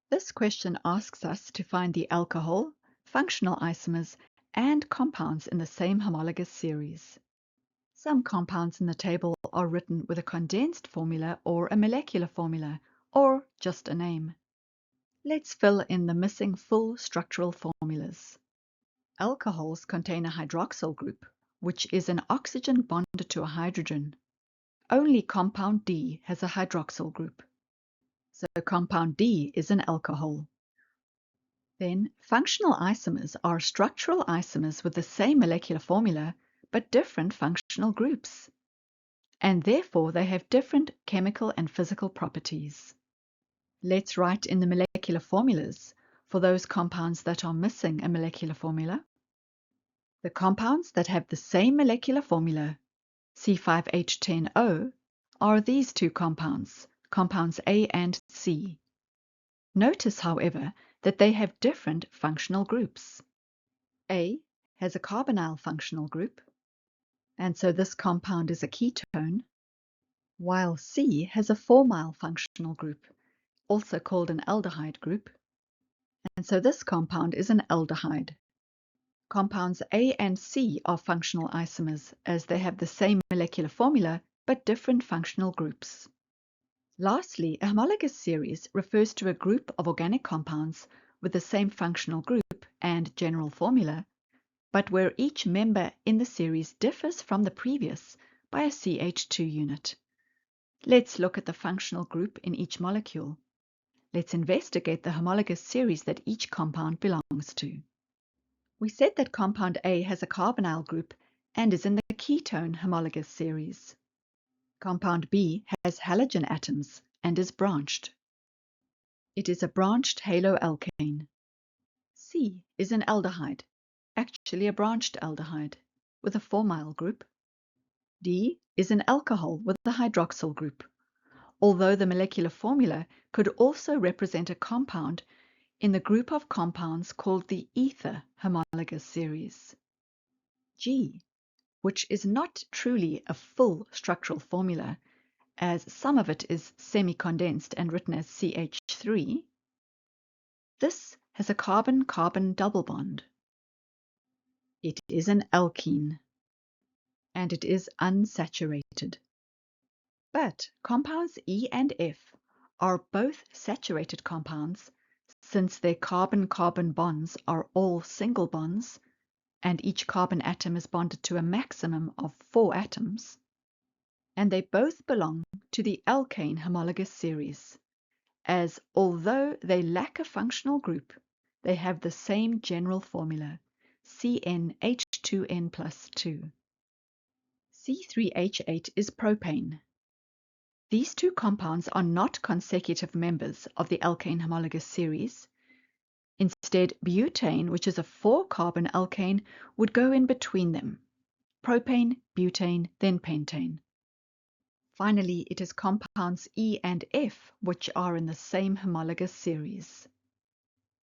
This question asks us to find the alcohol, functional isomers, and compounds in the same homologous series. Some compounds in the table are written with a condensed formula or a molecular formula, or just a name. Let's fill in the missing full structural formulas. Alcohols contain a hydroxyl group, which is an oxygen bonded to a hydrogen. Only compound D has a hydroxyl group. So compound D is an alcohol. Then functional isomers are structural isomers with the same molecular formula, but different functional groups. And therefore they have different chemical and physical properties. Let's write in the molecular formulas for those compounds that are missing a molecular formula. The compounds that have the same molecular formula, C5H10O, are these two compounds, compounds A and C. Notice, however, that they have different functional groups. A has a carbonyl functional group, and so this compound is a ketone, while C has a formyl functional group, also called an aldehyde group, and so this compound is an aldehyde. Compounds A and C are functional isomers as they have the same molecular formula but different functional groups. Lastly, a homologous series refers to a group of organic compounds with the same functional group and general formula, but where each member in the series differs from the previous by a CH2 unit. Let's look at the functional group in each molecule. Let's investigate the homologous series that each compound belongs to. We said that compound A has a carbonyl group and is in the ketone homologous series. Compound B has halogen atoms and is branched. It is a branched haloalkane. C is an aldehyde, actually a branched aldehyde, with a formyl group. D is an alcohol with a hydroxyl group, although the molecular formula could also represent a compound in the group of compounds called the ether homologous series. G, which is not truly a full structural formula, as some of it is semi-condensed and written as CH3, this has a carbon-carbon double bond. It is an alkene, and it is unsaturated. But compounds E and F are both saturated compounds since their carbon-carbon bonds are all single bonds, and each carbon atom is bonded to a maximum of 4 atoms, and they both belong to the alkane homologous series, as although they lack a functional group, they have the same general formula, CnH2n plus 2. C3H8 is propane. These two compounds are not consecutive members of the alkane homologous series. Instead, butane, which is a 4-carbon alkane, would go in between them. Propane, butane, then pentane. Finally, it is compounds E and F which are in the same homologous series.